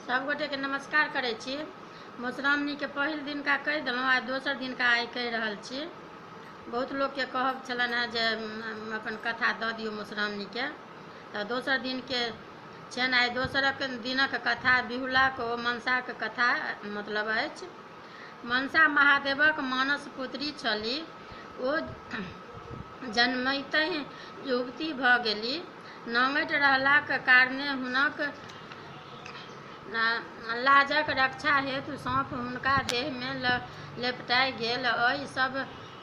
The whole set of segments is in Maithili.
सब गोटे के नमस्कार करे छी। मधुश्रावणी के पहिल दिन का कह दिलौं, आ दोसर दिन का आई कह रहल छी। बहुत लोग के कहब छलन है जे अपन कथा द दियो मधुश्रावणी के, तो दोसर दिन के छन आई दोसर दिनक कथा बिहुलाक ओ मनसाक कथा मतलब अछि। मनसा महादेवक मानस पुत्री छली। ओ जन्मैते युवती भ गेली। नंगट रहलाक कारणे हुनक लाजक रक्षा हेतु साँप हुनका देह में लेपटाई गेल। एहि सब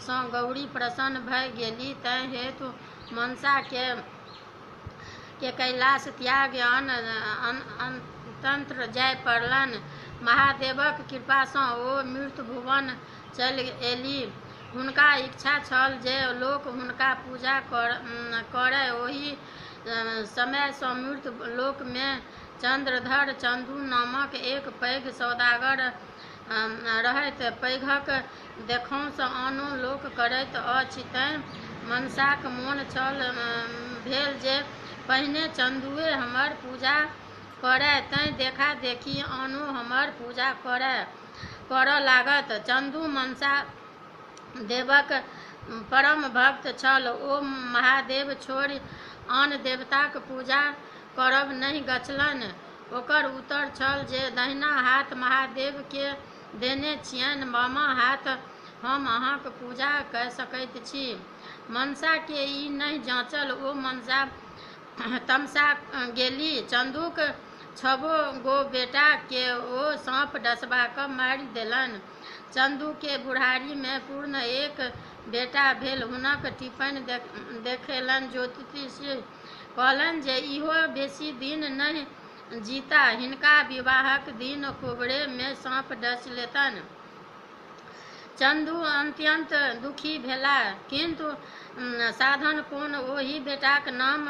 सँ गौरी प्रसन्न भय गेली। तैं हेतु मनसा के कैलाश त्याग अनंतर जाय पड़लनि। महादेवक कृपा सँ ओ मृत्यु भुवन चलि एली। हुनका इच्छा छल जे लोक हुनका पूजा करय। ओहि समय सँ मृत्यु लोक में चंद्रधर चंदू नामक एक पैघ सौदागर रहैत। पैघक देखौंस आनो लोक करैत अछि, तैं मनसाक मोन छल भेल जे पहिने चंदूए हमर पूजा करय, तैं देखा देखी आनो हमर पूजा करऽ लागत। चंदू मनसा देवक परम भक्त छल। ओ महादेव छोड़ि आन देवताक पूजा करब नहि गछलनि। ओकर उत्तर छल जे दाहिना हाथ महादेव के देने छियनि, बामा हाथ हम अहाँक पूजा कय सकैत छी। मनसा के ई नहि जाँचल। ओ मनसा तमसा गेली। चंदूक 6 गो बेटा के ओ साँप डसबा क मारि देलनि। चंदू के बुढ़ारी में पूर्ण 1 बेटा भेल। हुनक टिप्पणी देखेलनि ज्योतिषी। कहलनि जे इहो बेसी दिन नहि जीता। हिनका विवाहक दिन कोबरे में साँप डस लेतनि। चंदू अत्यंत दुखी भेलाह, किंतु साधन कोन। ओहि बेटाक नाम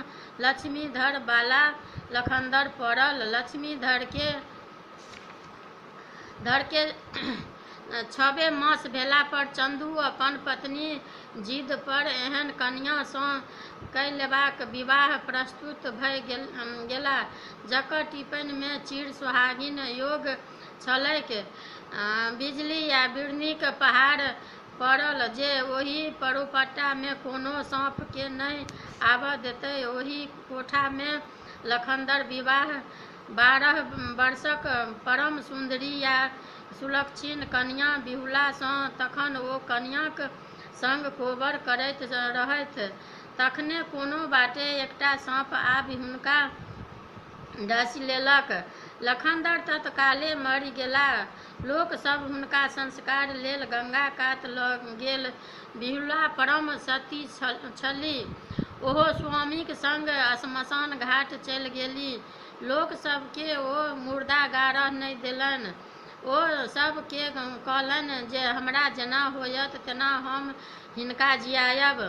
लक्ष्मीधर बाला लखनदर पड़ल। लक्ष्मीधर के 6 मास भेला पर चंदू अपन पत्नी जिद पर एहन कन्या सँ कय लेबाक विवाह प्रस्तुत भय गेला जकर टिप्पणी में चिर सुहागिन योग छलैक। बिजली या बिजलीक पहाड़ पड़ल जे ओहि परोपट्टा में कोनो साँप के नहि आबऽ देतै। ओहि कोठा में लखनदर विवाह 12 वर्षक परम सुंदरी या सुलक्षणी कन्या बिहुला सँ। तखन ओ कन्याक संग कोबर करैत रहथि। तखने कोनो बाटे एकटा साँप आबि हुनका डसि लेलक। लखनदर तत्काले मरि गेलाह। लोक सब हुनका संस्कार लेल गंगा कात ल' गेल। बिहुला परम सती छलीह। ओहो स्वामीक संग श्मशान घाट चलि गेलीह। लोक सब के ओ मुर्दा गाड़ऽ नहि देलनि। ओ सब के कहलनि जे हमरा जेना होयत तेना हम हिनका जियायब।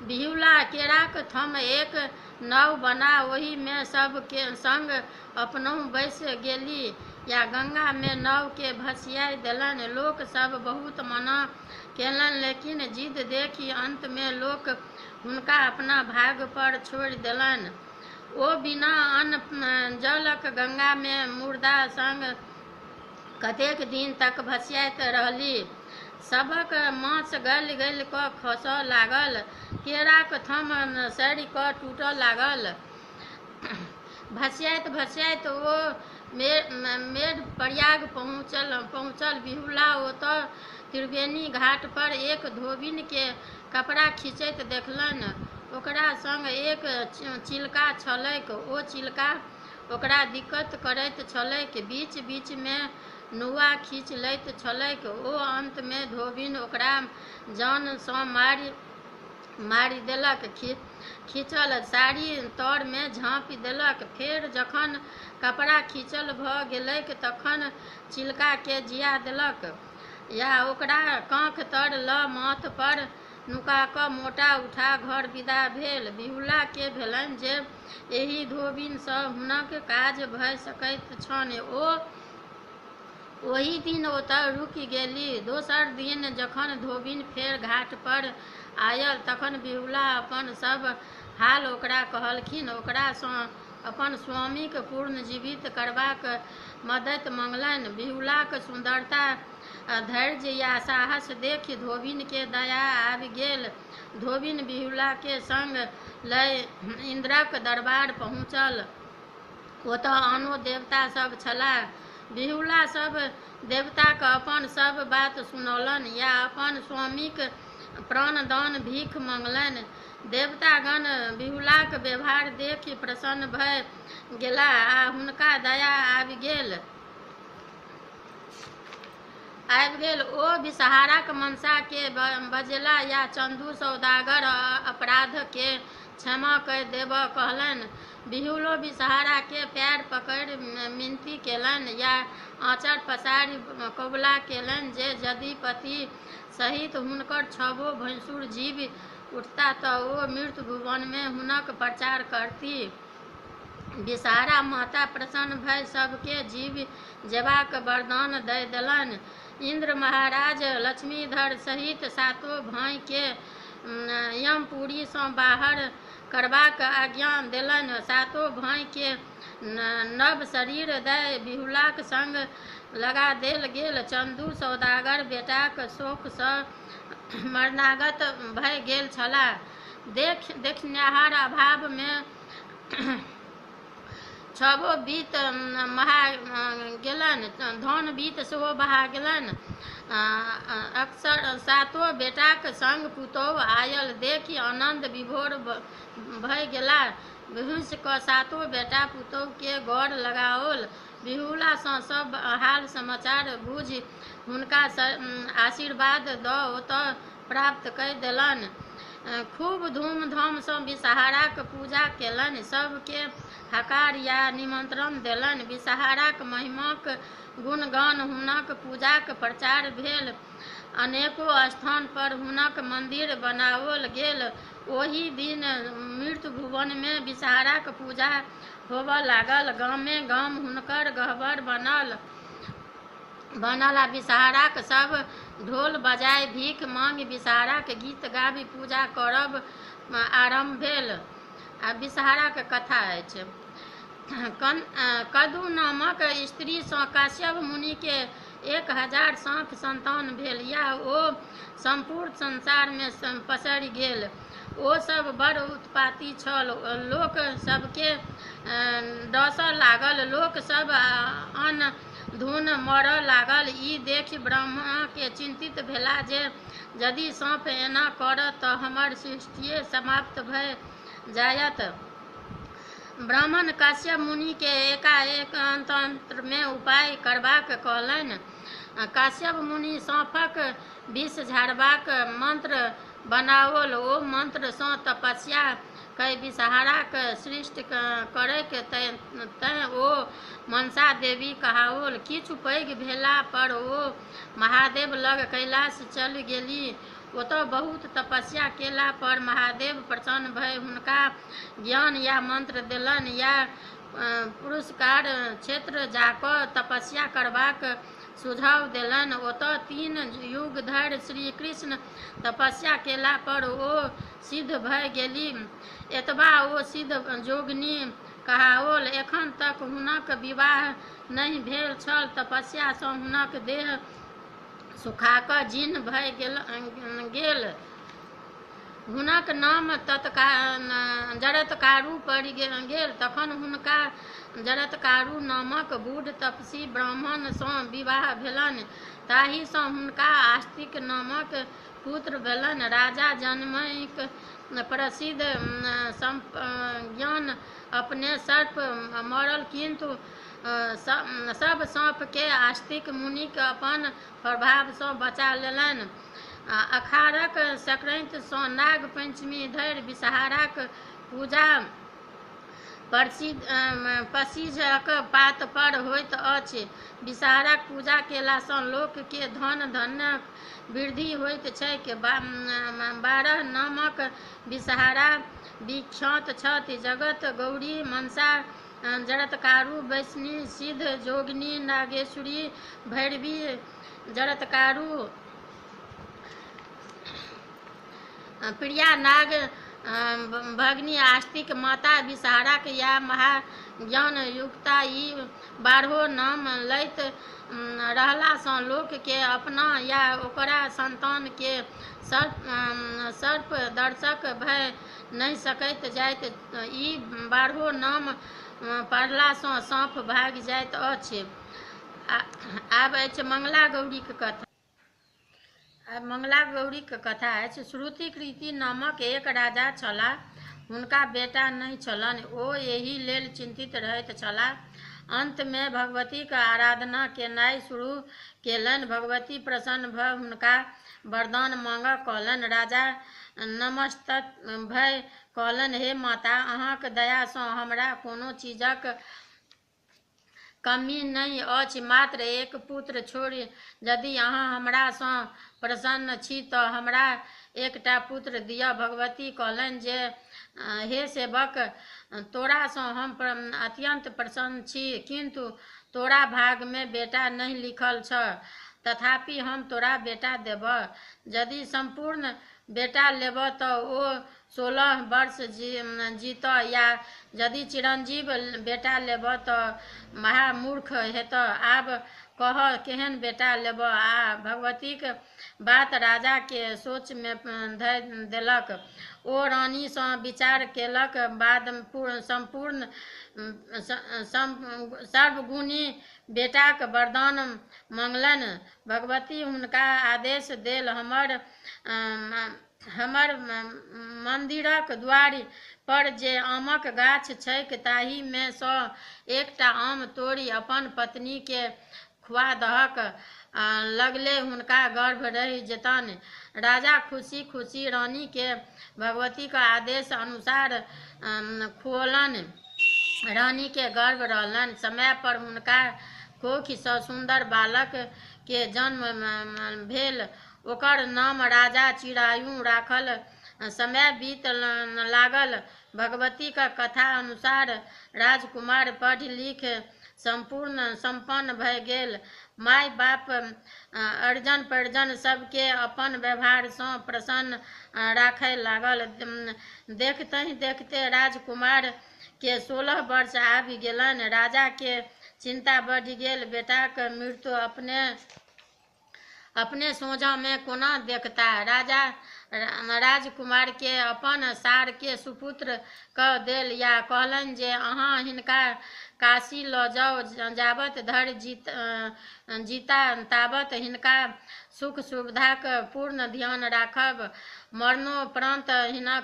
बिहुला केराक थम एक नाव बना ओहि में सब के संग अपनहु बैसि गेली या गंगा में नाव के भसिया देलनि। लोक सब बहुत मना केलनि, लेकिन जिद देखि अंत में लोक हुनका अपना भाग पर छोड़ि देलनि। ओ बिना अन्न जलक गंगा में मुर्दा संग कतेक दिन तक भसियाइत रहलीह। सबक मांस गलि गलि क' खसऽ लागल। केराक थम सड़ि क' टूटऽ लागल। भसियाइत भसियाइत ओ मेढ़प्रयाग पहुँचल। बिहुला ओतऽ त्रिवेणी घाट पर एक धोबिन के कपड़ा खींचैत देखलनि। ओकरा संग एक चिलका छलैक। ओ चिलका ओकरा दिक्कत करैत छलैक, बीच बीच में नुआ खींच लैत छलैक। ओ अंत में धोबिन ओकरा जान सँ मारि देलक। खींचल साड़ी तर में झाँपि देलक। फेर जखन कपड़ा खींचल भ' गेलैक तखन चिलका के जिया देलक या ओकरा कांख तर ल' माथ पर नुका क' मोटा उठा घर विदा भेल। बिहुला के भेलनि जे एहि धोबिन सँ हुनक काज भ' सकैत छनि। ओ ओहि दिन ओतऽ रुकि गेलीह। दोसर दिन जखन धोबिन फेर घाट पर आयल तखन बिहुला अपन सब हाल ओकरा कहलखिन। ओकरा सँ अपन स्वामीके पुनर्जीवित करबाक मदति मंगलनि। बिहुलाक सुंदरता, धैर्य या साहस देखि धोबिनके दया आबि गेल। धोबिन बिहुलाके संग लय इंद्रक दरबार पहुँचल। ओतऽ आनो देवता सब छलाह। बिहुला सब देवताके अपन सब बात सुनौलनि या अपन स्वामीक प्राणदान भीख मंगलनि। देवतागण बिहुलाक व्यवहार देखि प्रसन्न भऽ गेलाह आ हुनका दया आबि गेल। ओ विषहाराक मनसाके बजेला या चंदू सौदागर अपराधके क्षमा कऽ देबऽ कहलनि। बिहुलो विषहाराके पैर पकड़ि मिनती केलनि या आँचर पसारि कबूला केलनि जे यदि पति सहित हुनकर 6 भैंसुर जीवि उठता तऽ ओ मृत्यु भुवनमे हुनक प्रचार करती। विषहारा माता प्रसन्न भऽ सबके जीवि जेबाक वरदान दऽ देलनि। इंद्र महाराज लक्ष्मीधर सहित 7 भाइके यमपुरीसँ बाहर करबाक आज्ञा देलनि। 7 भाइके नव शरीर दऽ बिहुलाक संग लगा देल गेल। चंदू सौदागर बेटाक शोकसँ मरणागत भऽ गेल छलाह। देखनिहार अभावमे 6 बीत महा गेलनि, धन बीत सेहो बहा गेलनि। अक्सर 7 बेटाक संग पुतौह आयल देखि आनन्द विभोर भऽ गेलाह। भिषुकऽ 7 बेटा पुतौहके गौर लगाओल। बिहुलासँ सब हाल समाचार बुझि हुनका आशीर्वाद दऽ ओतऽ प्राप्त कऽ देलनि। खूब धूमधामसँ विषहाराक पूजा केलनि, सबके हकार या निमंत्रण देलनि। विषहाराक महिमाक गुणगान, हुनक पूजाक प्रचार भेल। अनेको स्थान पर हुनक मंदिर बनाओल गेल। ओहि दिन मृत्यु भुवनमे विषहाराक पूजा होबऽ लागल। गामे गाम हुनकर गह्वर बनल आ विषहाराक सब ढोल बजाय भीख मांगि विषहाराक गीत गाबि पूजा करब आरंभ भेल। आ विषहाराक कथा अछि। कदु नामक स्त्रीसँ काश्यप मुनिके 1000 साँख संतान भेल या ओ संपूर्ण संसारमे पसरि गेल। ओ सब बड़ उत्पाती छल। लोक सबके डसऽ लागल। लोक सब अनधुन मरऽ लागल। ई देखि ब्रह्मा चिंतित भेला जे यदि साँप एना करत तऽ हमर सृष्टिए समाप्त भऽ जायत। ब्राह्मण काश्यप मुनिके एकाएक तंत्रमे उपाय करबाक कहलनि। काश्यप मुनि साँपक विष झाड़बाक मंत्र बनाओल। ओ मंत्रसँ तपस्या कऽ विषहाराक सृष्टि करैक तैँ ओ मनसा देवी कहाओल। किछु पैघ भेला पर ओ महादेव लग कैलाश चलि गेलीह। ओतऽ बहुत तपस्या केला पर महादेव प्रसन्न भऽ हुनका ज्ञान या मंत्र देलनि या पुरस्कार क्षेत्र जाकऽ तपस्या करबाक सुझाव देलनि। ओतऽ 3 युग धरि श्री कृष्ण तपस्या केला पर ओ सिद्ध भऽ गेलीह। एतबा ओ सिद्ध जोगिनी कहाओल। एखन तक हुनक विवाह नहि भेल छल। तपस्यासँ हुनक देह सुखाकऽ जीर्ण भऽ गेल। हुनक नाम जरत्कारु पड़ि गेल। तखन हुनका जरत्कारु नामक बूढ़ तपस्वी ब्राह्मणसँ विवाह भेलनि। ताहिसँ हुनका आस्तिक नामक पुत्र भेलनि। राजा जनमेक प्रसिद्ध सर्पज्ञान अपने सर्प मरल, किंतु सब साँपके आस्तिक मुनिक अपन प्रभावसँ बचा लेलनि। अखाड़क संक्रांतिसँ नाग पंचमी धरि विषहाराक पूजा पसीजक पात पर होइत अछि। विषहाराक पूजा केलासँ लोकके धन धान्यक वृद्धि होइत छैक। 12 नामक विषहारा विख्यात छथि। जगत गौरी, मनसा, जरत्कारु, वैष्णवी, सिद्ध, जोगिनी, नागेश्वरी, भैरवी, जरत्कारु, प्रिया, नाग, भगिनी आस्तिक माता विषहाराक या महाज्ञान युक्ता ई 12 नाम लैत रहलासँ लोकके अपना या ओकरा संतान के सर्प दर्शक भय नहि सकैत जाइत। ई 12 नाम पढ़लासँ साँप भागि जाइत अछि। आब अछि मंगला गौरीके कथा। आब मंगला गौरीके कथा अछि। श्रुति कृति नामक एक राजा छलाह। हुनका बेटा नहि छलनि। ओ एहि लेल चिंतित रहैत छलाह। अंतमे भगवतीक आराधना केनाइ शुरू केलनि। भगवती प्रसन्न भऽ हुनका वरदान मांगऽ कहलनि। राजा नमस्तक भय कहलनि, हे माता, अहाँक दयासँ हमरा कोनो चीजक कमी नहि अछि, मात्र एक पुत्र छोड़ि। यदि अहाँ हमरासँ प्रसन्न छी तऽ हमरा एकटा पुत्र दिअ। भगवती कहलनि जे हे सेवक, तोरासँ हम अत्यंत प्रसन्न छी, किंतु तोरा भागमे बेटा नहि लिखल छ। तथापि हम तोरा बेटा देबऽ। यदि संपूर्ण बेटा लेबऽ तऽ ओ 16 वर्ष जीतऽ, या यदि चिरंजीव बेटा लेबऽ तऽ महामूर्ख हेतऽ। आब कह केहन बेटा लेबऽ। आ भगवतीक बात राजा के सोचमे धऽ देलक। ओ रानीसँ विचार केलक बाद संपूर्ण सर्वगुणी बेटाक वरदान मंगलनि। भगवती हुनका आदेश देल, हमर मंदिरक द्वारि पर जे आमक गाछ छैक ताहिमे सँ एकटा आम तोड़ि अपन पत्नी के खुआ दहक, लगले हुनका गर्भ रहि जेतनि। राजा खुशी खुशी रानी के भगवती का आदेश अनुसार खुओलनि। रानी के गर्भ रहलनि। समय पर हुनका कोखिसँ सुंदर बालक के जन्म भेल। ओकर नाम राजा चिरायु राखल। समय बीत लागल। भगवती का कथा अनुसार राजकुमार पढ़ि लिख संपूर्ण संपन्न भऽ गेल। माय बाप अर्जन परिजन सबके अपन व्यवहारसँ प्रसन्न राखय लागल। देखतहि देखते राजकुमार के 16 वर्ष आबि गेलनि। राजा के चिंता बढ़ि गेल। बेटाक मृत्यु अपने सोझाँमे कोना देखता। राजा राजकुमार के अपन सार के सुपुत्र कऽ देल या कहलनि जे अहाँ हिनका काशी लऽ जाउ। जाबत धरि जीता ताबत हिनका सुख सुविधाक पूर्ण ध्यान राखब। मरणोपरांत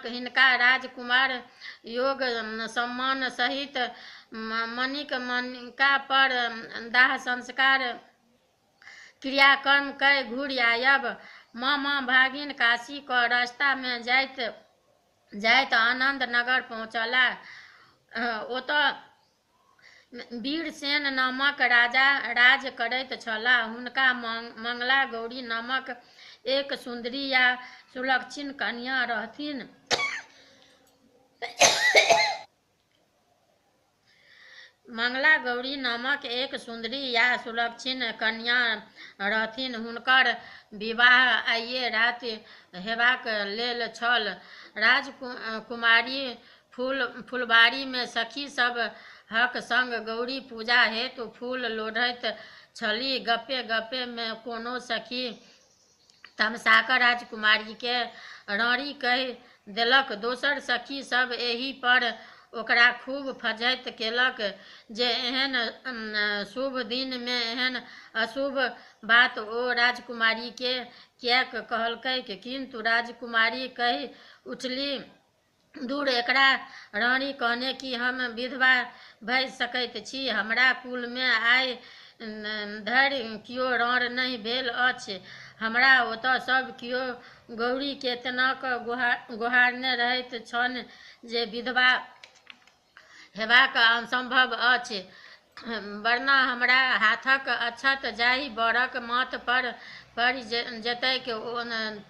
हिनका राजकुमार योग सम्मान सहित मणिका पर दाह संस्कार क्रियाक्रम कऽ घुरि आयब। मामा भागिन काशी क रास्ता में जाइत आनंद नगर पहुँचलाह। ओतऽ वीरसेन नामक राजा राज करैत छलाह। हुनका मंगला गौरी नामक एक सुंदरी या सुलक्षण कन्या रहथिन। मंगला गौरी नामक एक सुंदरी या सुलक्षण कन्या रहथिन। हुनकर विवाह आइए राति हेबाक लेल छल। राजकुमारी फुलबाड़ी में सखी सभक संग गौरी पूजा हेतु फूल लोढ़ैत छलीह। गप्पे गप्पे में कोनो सखी तमसाकऽ राजकुमारी के रानी कहि देलक। दोसर सखी सब एहि पर ओकरा खूब फज्झति केलक जे एहन शुभ दिन में एहन अशुभ बात ओ राजकुमारी के किएक कहलकै। किंतु राजकुमारी कहि उठली, दूर एकरा रानी कहने कि हम विधवा भऽ सकैत छी। हमरा कुल में आइ धरि कियो राँड़ नहि भेल अछि। हमरा ओतऽ सब कियो गौरी के तेना कऽ गोहारने रहैत छनि जे विधवा हेबाक असंभव अछि। वर्ना हमरा हाथक अक्षत जाहि बरक माथ पर पड़ि जेतैक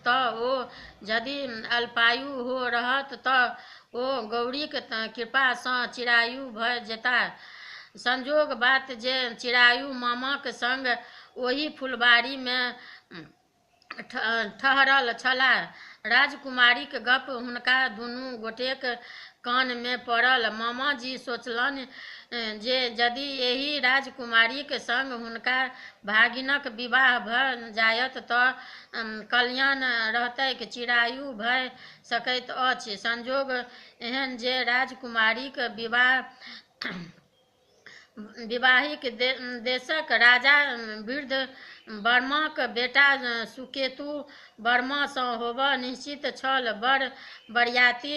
तऽ ओ यदि अल्पायु हो रहत तऽ ओ गौरीक कृपासँ चिरायु भऽ जेताह। संजोग बात जे चिरायु मामाक संग ओहि फुलबाड़ी में ठहरल छलाह। राजकुमारीक गप हुनका दुनू गोटेक कान में पड़ल। मामाजी सोचलनि जे यदि एहि राजकुमारीक संग हुनका भागिनक विवाह भ जायत तऽ कल्याण रहतैक। चिरायु भऽ सकैत अछि संजोग एहन जे राजकुमारीक विवाहिक देशक राजा वृद्ध वर्माक बेटा सुकेतु वर्मा सँ होबऽ निश्चित छल। बरियाती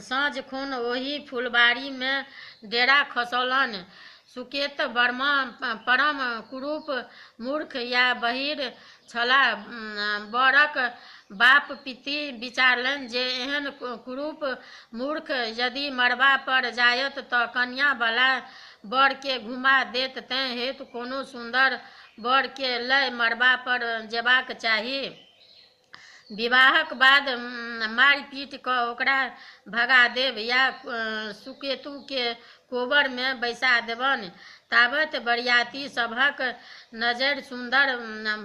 साँझ खन ओहि फुलबाड़ी में डेरा खसौलनि। सुकेत वर्मा परम कुरूप मूर्ख या बहिर छलाह। बरक बाप पिति विचारलनि जे एहन कुरूप मूर्ख यदि मरबा पर जायत तऽ कन्या वाला बर के घुमा देत, तें हेतु कोनो सुंदर बर के लय मरबा पर जेबाक चाही। विवाहक बाद मारि पीट कऽ ओकरा भगा देब या सुकेतु के कोबर में बैसा देबनि। ताबत बरियाती सभक नजरि सुंदर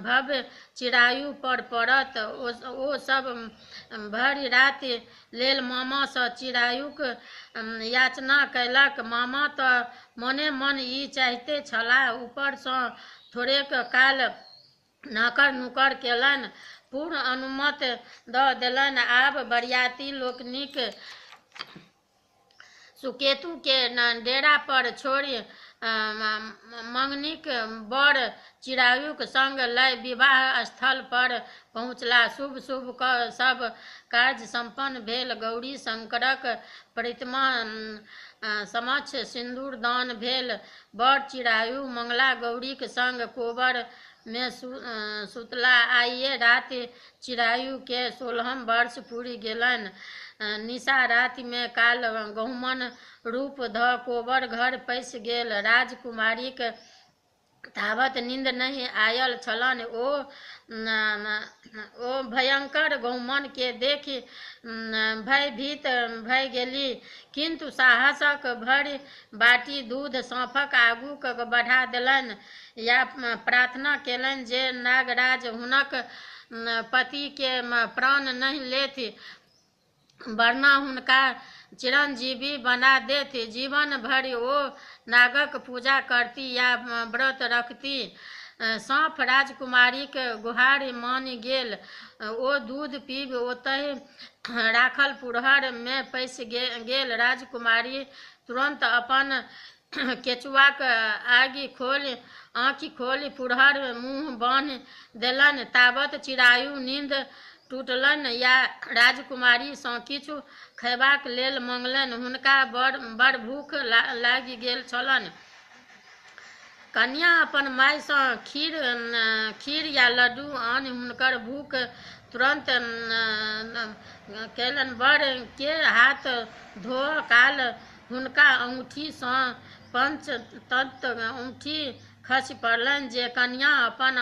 भव्य चिरायु पर पड़त। ओ सब भरि राति लेल मामा सँ चिरायुक याचना कयलक। मामा तऽ मने मन ई चाहैते छलाह। ऊपर सँ थोड़ेक काल नकर नुकर केलनि, पूर्ण अनुमति दऽ देलनि। आब बरियाती लोकनिक सुकेतु के डेरा पर छोड़ि मंगनीक बर चिरायुक संग लय विवाह स्थल पर पहुँचला। शुभ शुभ सब कार्य संपन्न भेल। गौरी शंकरक प्रतिमा समक्ष सिंदूरदान भेल। बर चिरायु मंगला गौरीक संग कोबर में सुतला। आइये राति चिरायु के 16 वर्ष पूरि गेलनि। निशा राति में काल गहुमन रूप ध कोबर घर पैसि गेल। राजकुमारीक ताबत नींद नहीं आयल छलनि। ओ भयंकर गहुमन के देखि भयभीत भऽ गेली, किंतु साहसक भरि बाटी दूध साँपक आगू बढ़ा देलनि या प्रार्थना केलनि जे नागराज हुनक पति के प्राण नहीं लेथि, वरना हुनका चिरंजीवी बना देथि। जीवन भरि ओ नागक पूजा करती या व्रत रखती। साँप राजकुमारीक गुहारि मानि गेल। ओ दूध पीब ओतहि राखल पुरहर में पैसि गेल। राजकुमारी तुरंत अपन केचुआक आँखि खोलि पुरहर मुँह बान्हि देलनि। ताबत चिरायु नींद टूटलनि या राजकुमारी सँ किछु खयबाक लेल मंगलनि। हुनका बड़ भूख लागि गेल छलनि। कन्या अपन माय सँ खीर या लड्डू आनि हुनकर भूख तुरंत केलनि। बर के हाथ धोअ काल हुनका अंगूठी सँ पंचतत्व अंगूठी खसि पड़लनि जे कन्या अपन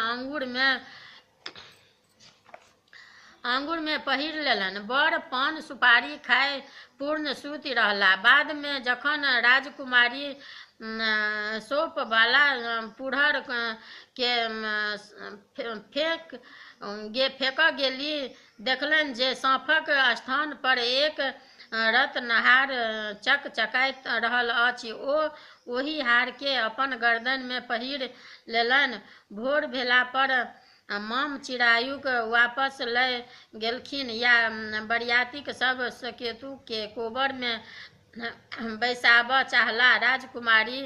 आंगुर में पहिर लेलनि। बर पान सुपारी खाय पूर्ण सुति रहला। बाद में जखन राजकुमारी सोप वाला पुरहर के फेंक गेली, देखलनि जे साँपक स्थान पर एक रत्नहार चकचकाइत रहल अछि। ओ ओहि हार के अपन गर्दन में पहिर लेलनि। भोर भेला पर माम चिरायुक वापस लय गेलखिन या बरियातीक सब सुकेतु के कोबर में बैसाबऽ चाहला। राजकुमारी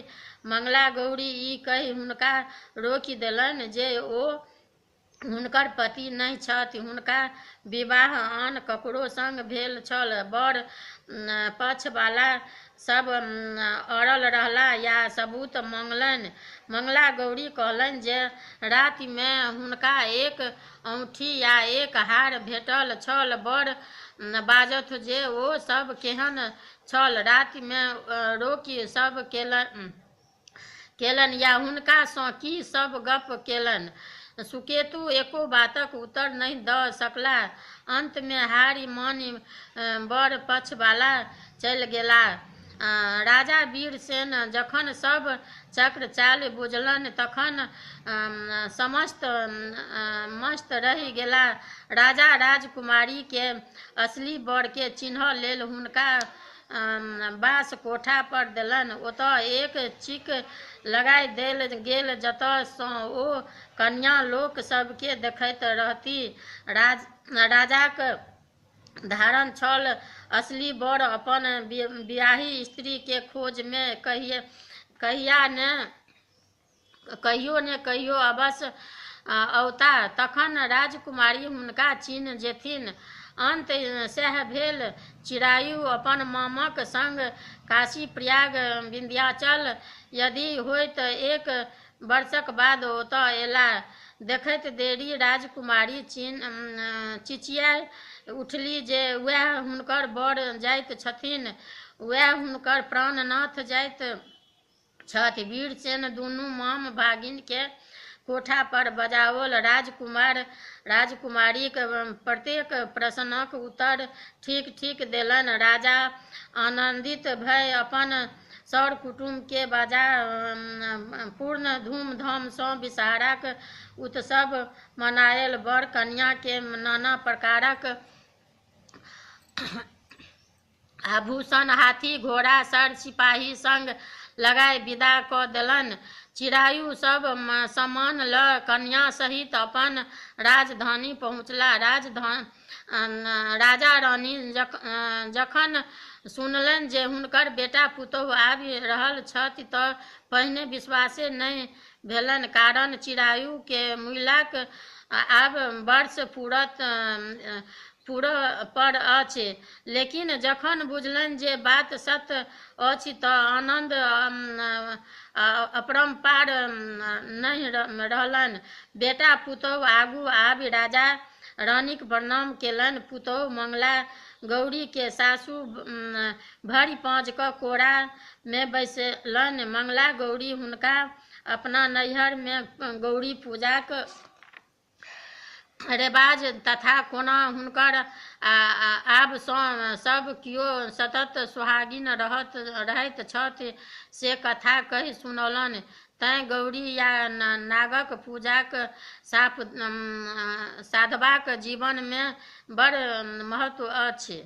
मंगला गौरी ई कहि हुनका रोकि देलनि जे ओ हुनकर पति नहि छथि, हुनका विवाह आन ककरो संग भेल छल। बड़ पक्ष वाला सब अड़ल रहला या सबूत मांगलनि। मंगला गौरी कहलनि जे राति में हुनका एक औँठी या एक हार भेटल छल। बड़ बाजथ जे ओ सब केहन छल, राति में रोकी सब केलनि या हुनका सँ की सब गप केलनि। सुकेतु एको बातक उत्तर नहीं दऽ सकला। अंत में हारि मानि बड़ पक्ष वाला चलि गेला। राजा वीरसेन जखन सब चक्र चाल बुझलनि तखन समस्त मस्त रहि गेला। राजा राजकुमारी के असली बर के चिन्ह लेल हुनका बास कोठा पर देलनि। ओतऽ एक चीक लगाय देल गेल जतऽ सँ ओ कन्या लोक सबके देखैत रहती। राजाक धारण छल असली बर अपन बियाही स्त्री के खोज में कहियो ने कहियो अवश्य औता। तखन राजकुमारी हुनका चिन्ह जेथिन। अंत सएह भेल। चिरायु अपन मामाक संग काशी प्रयाग विंध्याचल यदि होइत 1 वर्षक बाद ओतऽ एला। देखैत देरी राजकुमारी चिचिया उठली जे वएह हुनकर बर जाइत छथिन, वएह हुनकर प्राणनाथ जाइत छथि। वीरसेन दुनू माम भागिन के कोठा पर बजाओल। राजकुमारी के प्रत्येक प्रश्नक उत्तर ठीक ठीक देलनि। राजा आनंदित भय अपन सर कुटुम के बजा पूर्ण धूमधाम सँ विषहाराक उत्सव मनायल। बर कन्या के नाना प्रकारक आभूषण हाथी घोड़ा सर सिपाही संग लगाय विदा क देलनि। चिरायु सब सामान ल कन्या सहित अपन राजधानी पहुँचला। राजा रानी जखन सुनलनि जे हुनकर बेटा पुतोहु आबि रहल छथि तऽ पहिने विश्वासे नहि भेलनि, कारण चिरायु के मुइलाक आब वर्ष पूरऽ पर अछि। लेकिन जखन बुझलनि जे बात सत्य अछि तऽ आनंद अपरंपार नहि रहलनि। बेटा पुतोहु आगू आबि राजा रानीक प्रणाम केलनि। पुतोहु मंगला गौरी के सासु भरि पाँज क कोरा में बैसलनि। मंगला गौरी हुनका अपना नैहर में गौरी पूजाक रेवाज तथा कोना हुनकर आब सँ सब कियो सतत सुहागिन रहैत छथि से कथा कहि सुनौलनि। तैं गौरी या नागक पूजाक साधबाक जीवन में बड़ महत्व अछि।